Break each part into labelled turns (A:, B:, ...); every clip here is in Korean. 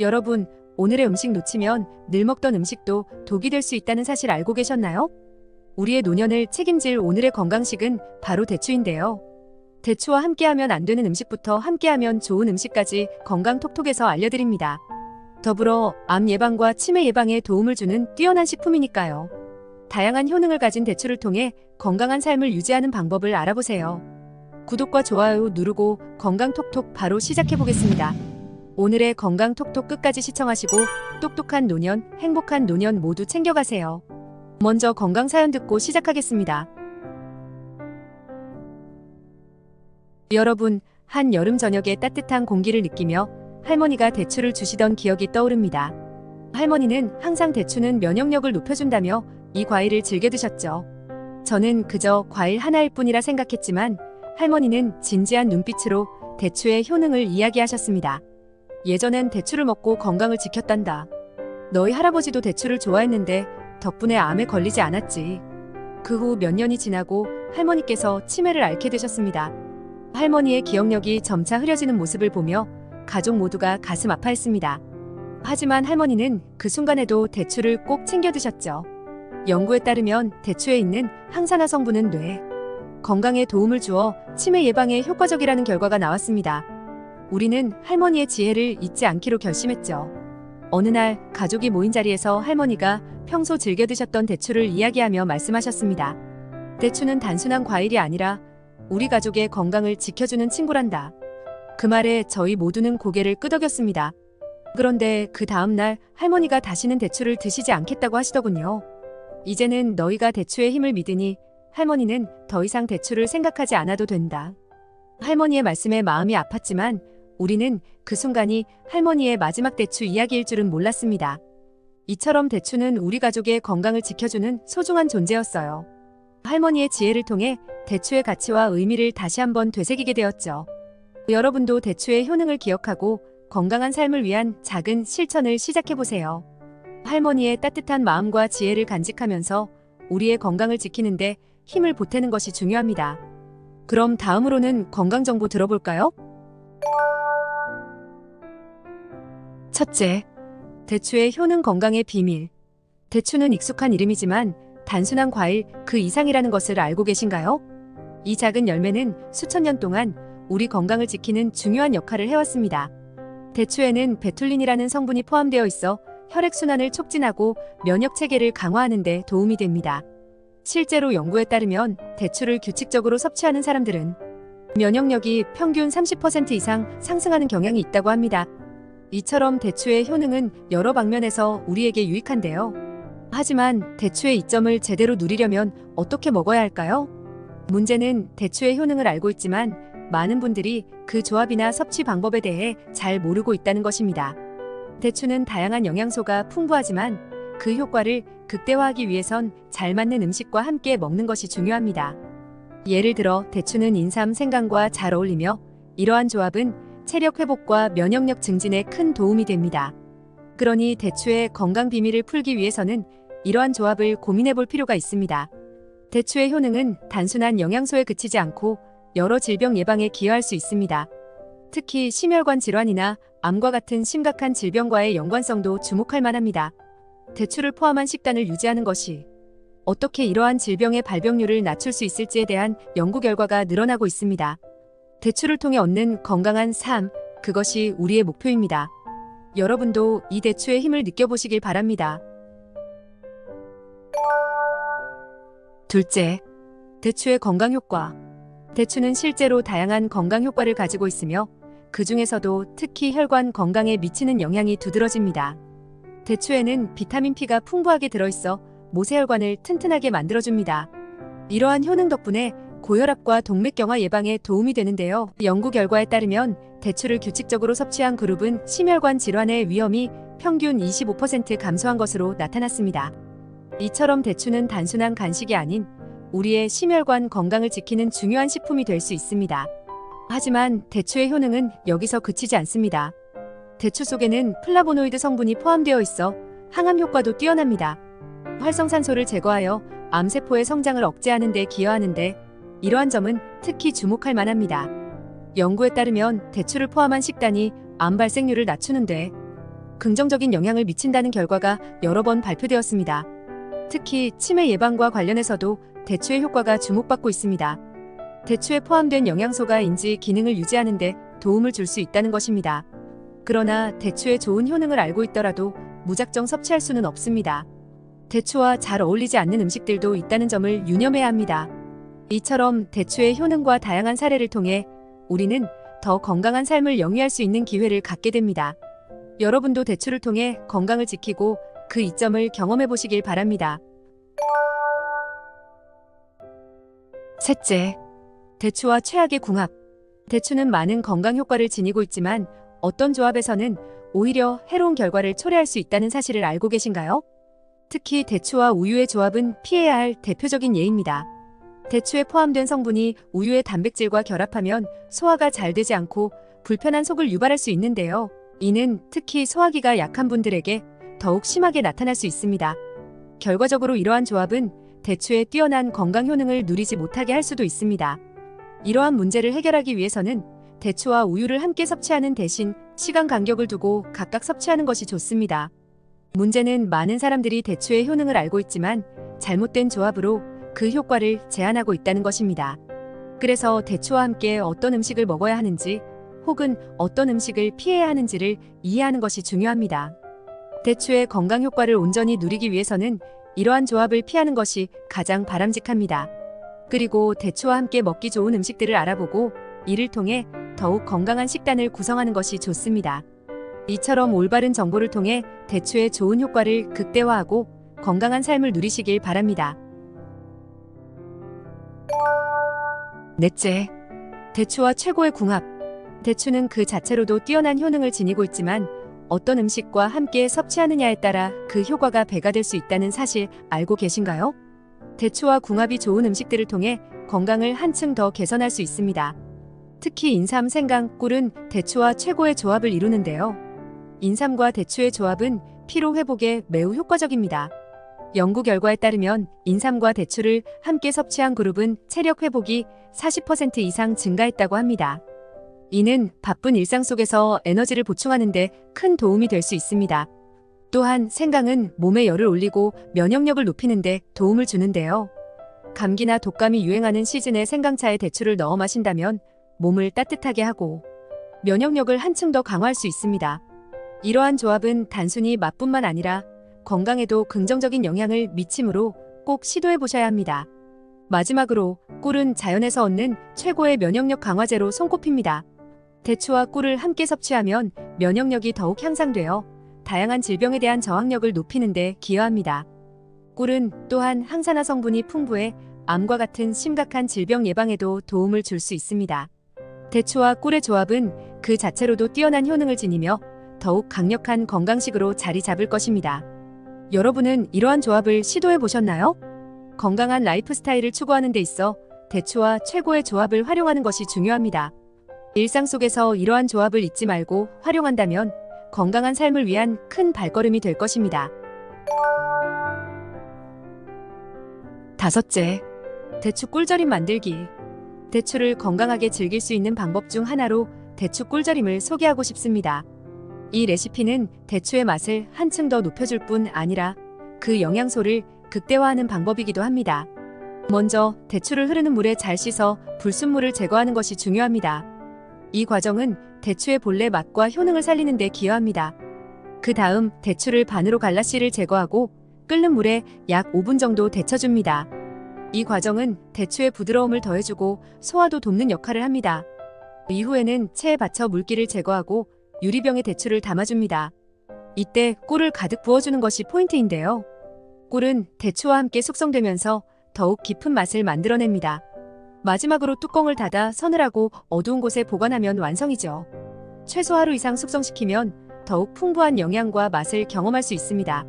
A: 여러분, 오늘의 음식 놓치면 늘 먹던 음식도 독이 될 수 있다는 사실 알고 계셨나요? 우리의 노년을 책임질 오늘의 건강식은 바로 대추인데요. 대추와 함께하면 안 되는 음식부터 함께하면 좋은 음식까지 건강톡톡에서 알려드립니다. 더불어 암 예방과 치매 예방에 도움을 주는 뛰어난 식품이니까요. 다양한 효능을 가진 대추를 통해 건강한 삶을 유지하는 방법을 알아보세요. 구독과 좋아요 누르고 건강톡톡 바로 시작해보겠습니다. 오늘의 건강톡톡 끝까지 시청하시고 똑똑한 노년, 행복한 노년 모두 챙겨가세요. 먼저 건강 사연 듣고 시작하겠습니다. 여러분, 한 여름 저녁에 따뜻한 공기를 느끼며 할머니가 대추를 주시던 기억이 떠오릅니다. 할머니는 항상 대추는 면역력을 높여준다며 이 과일을 즐겨 드셨죠. 저는 그저 과일 하나일 뿐이라 생각했지만 할머니는 진지한 눈빛으로 대추의 효능을 이야기하셨습니다. 예전엔 대추를 먹고 건강을 지켰단다. 너희 할아버지도 대추를 좋아했는데 덕분에 암에 걸리지 않았지. 그 후 몇 년이 지나고 할머니께서 치매를 앓게 되셨습니다. 할머니의 기억력이 점차 흐려지는 모습을 보며 가족 모두가 가슴 아파했습니다. 하지만 할머니는 그 순간에도 대추를 꼭 챙겨 드셨죠. 연구에 따르면 대추에 있는 항산화 성분은 뇌 건강에 도움을 주어 치매 예방에 효과적이라는 결과가 나왔습니다. 우리는 할머니의 지혜를 잊지 않기로 결심했죠. 어느 날 가족이 모인 자리에서 할머니가 평소 즐겨 드셨던 대추를 이야기하며 말씀하셨습니다. 대추는 단순한 과일이 아니라 우리 가족의 건강을 지켜주는 친구란다. 그 말에 저희 모두는 고개를 끄덕였습니다. 그런데 그 다음 날 할머니가 다시는 대추를 드시지 않겠다고 하시더군요. 이제는 너희가 대추의 힘을 믿으니 할머니는 더 이상 대추를 생각하지 않아도 된다. 할머니의 말씀에 마음이 아팠지만 우리는 그 순간이 할머니의 마지막 대추 이야기일 줄은 몰랐습니다. 이처럼 대추는 우리 가족의 건강을 지켜주는 소중한 존재였어요. 할머니의 지혜를 통해 대추의 가치와 의미를 다시 한번 되새기게 되었죠. 여러분도 대추의 효능을 기억하고 건강한 삶을 위한 작은 실천을 시작해보세요. 할머니의 따뜻한 마음과 지혜를 간직하면서 우리의 건강을 지키는데 힘을 보태는 것이 중요합니다. 그럼 다음으로는 건강정보 들어볼까요? 첫째, 대추의 효능 건강의 비밀. 대추는 익숙한 이름이지만 단순한 과일 그 이상이라는 것을 알고 계신가요? 이 작은 열매는 수천 년 동안 우리 건강을 지키는 중요한 역할을 해왔습니다. 대추에는 베툴린이라는 성분이 포함되어 있어 혈액순환을 촉진하고 면역 체계를 강화하는 데 도움이 됩니다. 실제로 연구에 따르면 대추를 규칙적으로 섭취하는 사람들은 면역력이 평균 30% 이상 상승하는 경향이 있다고 합니다. 이처럼 대추의 효능은 여러 방면에서 우리에게 유익한데요. 하지만 대추의 이점을 제대로 누리려면 어떻게 먹어야 할까요? 문제는 대추의 효능을 알고 있지만 많은 분들이 그 조합이나 섭취 방법에 대해 잘 모르고 있다는 것입니다. 대추는 다양한 영양소가 풍부하지만 그 효과를 극대화하기 위해선 잘 맞는 음식과 함께 먹는 것이 중요합니다. 예를 들어 대추는 인삼, 생강과 잘 어울리며 이러한 조합은 체력 회복과 면역력 증진에 큰 도움이 됩니다. 그러니 대추의 건강 비밀을 풀기 위해서는 이러한 조합을 고민해 볼 필요가 있습니다. 대추의 효능은 단순한 영양소에 그치지 않고 여러 질병 예방에 기여할 수 있습니다. 특히 심혈관 질환이나 암과 같은 심각한 질병과의 연관성도 주목할 만합니다. 대추를 포함한 식단을 유지하는 것이 어떻게 이러한 질병의 발병률을 낮출 수 있을지에 대한 연구 결과가 늘어나고 있습니다. 대추를 통해 얻는 건강한 삶, 그것이 우리의 목표입니다. 여러분도 이 대추의 힘을 느껴보시길 바랍니다. 둘째, 대추의 건강 효과. 대추는 실제로 다양한 건강 효과를 가지고 있으며 그 중에서도 특히 혈관 건강에 미치는 영향이 두드러집니다. 대추에는 비타민 P가 풍부하게 들어있어 모세혈관을 튼튼하게 만들어줍니다. 이러한 효능 덕분에 고혈압과 동맥경화 예방에 도움이 되는데요. 연구 결과에 따르면 대추를 규칙적으로 섭취한 그룹은 심혈관 질환의 위험이 평균 25% 감소한 것으로 나타났습니다. 이처럼 대추는 단순한 간식이 아닌 우리의 심혈관 건강을 지키는 중요한 식품이 될 수 있습니다. 하지만 대추의 효능은 여기서 그치지 않습니다. 대추 속에는 플라보노이드 성분이 포함되어 있어 항암 효과도 뛰어납니다. 활성산소를 제거하여 암세포의 성장을 억제하는 데 기여하는데 이러한 점은 특히 주목할 만합니다. 연구에 따르면 대추를 포함한 식단이 암 발생률을 낮추는데 긍정적인 영향을 미친다는 결과가 여러 번 발표되었습니다. 특히 치매 예방과 관련해서도 대추의 효과가 주목받고 있습니다. 대추에 포함된 영양소가 인지 기능을 유지하는 데 도움을 줄 수 있다는 것입니다. 그러나 대추의 좋은 효능을 알고 있더라도 무작정 섭취할 수는 없습니다. 대추와 잘 어울리지 않는 음식들도 있다는 점을 유념해야 합니다. 이처럼 대추의 효능과 다양한 사례를 통해 우리는 더 건강한 삶을 영위할 수 있는 기회를 갖게 됩니다. 여러분도 대추를 통해 건강을 지키고 그 이점을 경험해 보시길 바랍니다. 셋째, 대추와 최악의 궁합. 대추는 많은 건강 효과를 지니고 있지만 어떤 조합에서는 오히려 해로운 결과를 초래할 수 있다는 사실을 알고 계신가요? 특히 대추와 우유의 조합은 피해야 할 대표적인 예입니다. 대추에 포함된 성분이 우유의 단백질과 결합하면 소화가 잘 되지 않고 불편한 속을 유발할 수 있는데요. 이는 특히 소화기가 약한 분들에게 더욱 심하게 나타날 수 있습니다. 결과적으로 이러한 조합은 대추의 뛰어난 건강 효능을 누리지 못하게 할 수도 있습니다. 이러한 문제를 해결하기 위해서는 대추와 우유를 함께 섭취하는 대신 시간 간격을 두고 각각 섭취하는 것이 좋습니다. 문제는 많은 사람들이 대추의 효능을 알고 있지만 잘못된 조합으로 그 효과를 제한하고 있다는 것입니다. 그래서 대추와 함께 어떤 음식을 먹어야 하는지 혹은 어떤 음식을 피해야 하는지를 이해하는 것이 중요합니다. 대추의 건강 효과를 온전히 누리기 위해서는 이러한 조합을 피하는 것이 가장 바람직합니다. 그리고 대추와 함께 먹기 좋은 음식들을 알아보고 이를 통해 더욱 건강한 식단을 구성하는 것이 좋습니다. 이처럼 올바른 정보를 통해 대추의 좋은 효과를 극대화하고 건강한 삶을 누리시길 바랍니다. 넷째, 대추와 최고의 궁합. 대추는 그 자체로도 뛰어난 효능을 지니고 있지만 어떤 음식과 함께 섭취하느냐에 따라 그 효과가 배가 될 수 있다는 사실 알고 계신가요? 대추와 궁합이 좋은 음식들을 통해 건강을 한층 더 개선할 수 있습니다. 특히 인삼, 생강, 꿀은 대추와 최고의 조합을 이루는데요. 인삼과 대추의 조합은 피로 회복에 매우 효과적입니다. 연구 결과에 따르면 인삼과 대추를 함께 섭취한 그룹은 체력 회복이 40% 이상 증가했다고 합니다. 이는 바쁜 일상 속에서 에너지를 보충하는 데 큰 도움이 될 수 있습니다. 또한 생강은 몸에 열을 올리고 면역력을 높이는 데 도움을 주는데요. 감기나 독감이 유행하는 시즌에 생강차에 대추를 넣어 마신다면 몸을 따뜻하게 하고 면역력을 한층 더 강화할 수 있습니다. 이러한 조합은 단순히 맛뿐만 아니라 건강에도 긍정적인 영향을 미치므로 꼭 시도해 보셔야 합니다. 마지막으로 꿀은 자연에서 얻는 최고의 면역력 강화제로 손꼽힙니다. 대추와 꿀을 함께 섭취하면 면역력이 더욱 향상되어 다양한 질병에 대한 저항력을 높이는 데 기여합니다. 꿀은 또한 항산화 성분이 풍부해 암과 같은 심각한 질병 예방에도 도움을 줄 수 있습니다. 대추와 꿀의 조합은 그 자체로도 뛰어난 효능을 지니며 더욱 강력한 건강식으로 자리 잡을 것입니다. 여러분은 이러한 조합을 시도해 보셨나요? 건강한 라이프 스타일을 추구하는 데 있어 대추와 최고의 조합을 활용하는 것이 중요합니다. 일상 속에서 이러한 조합을 잊지 말고 활용한다면 건강한 삶을 위한 큰 발걸음이 될 것입니다. 다섯째, 대추 꿀절임 만들기. 대추를 건강하게 즐길 수 있는 방법 중 하나로 대추 꿀절임을 소개하고 싶습니다. 이 레시피는 대추의 맛을 한층 더 높여줄 뿐 아니라 그 영양소를 극대화하는 방법이기도 합니다. 먼저 대추를 흐르는 물에 잘 씻어 불순물을 제거하는 것이 중요합니다. 이 과정은 대추의 본래 맛과 효능을 살리는 데 기여합니다. 그 다음 대추를 반으로 갈라 씨를 제거하고 끓는 물에 약 5분 정도 데쳐줍니다. 이 과정은 대추의 부드러움을 더해주고 소화도 돕는 역할을 합니다. 이후에는 체에 받쳐 물기를 제거하고 유리병에 대추를 담아줍니다. 이때 꿀을 가득 부어주는 것이 포인트인데요. 꿀은 대추와 함께 숙성되면서 더욱 깊은 맛을 만들어냅니다. 마지막으로 뚜껑을 닫아 서늘하고 어두운 곳에 보관하면 완성이죠. 최소 하루 이상 숙성시키면 더욱 풍부한 영양과 맛을 경험할 수 있습니다.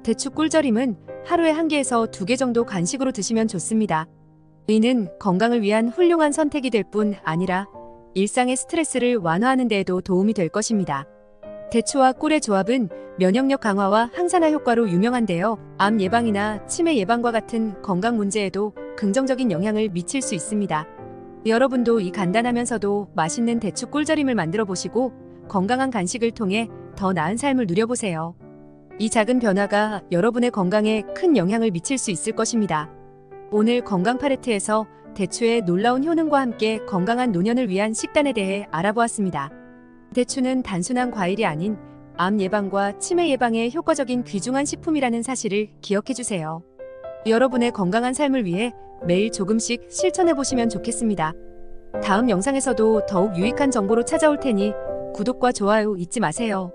A: 대추 꿀절임은 하루에 1개에서 2개 정도 간식으로 드시면 좋습니다. 이는 건강을 위한 훌륭한 선택이 될 뿐 아니라 일상의 스트레스를 완화하는 데에도 도움이 될 것입니다. 대추와 꿀의 조합은 면역력 강화와 항산화 효과로 유명한데요. 암 예방이나 치매 예방과 같은 건강 문제에도 긍정적인 영향을 미칠 수 있습니다. 여러분도 이 간단하면서도 맛있는 대추 꿀절임을 만들어 보시고 건강한 간식을 통해 더 나은 삶을 누려보세요. 이 작은 변화가 여러분의 건강에 큰 영향을 미칠 수 있을 것입니다. 오늘 건강 팔레트에서 대추의 놀라운 효능과 함께 건강한 노년을 위한 식단에 대해 알아보았습니다. 대추는 단순한 과일이 아닌 암 예방과 치매 예방에 효과적인 귀중한 식품이라는 사실을 기억해 주세요. 여러분의 건강한 삶을 위해 매일 조금씩 실천해 보시면 좋겠습니다. 다음 영상에서도 더욱 유익한 정보로 찾아올 테니 구독과 좋아요 잊지 마세요.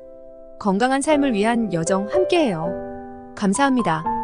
A: 건강한 삶을 위한 여정 함께해요. 감사합니다.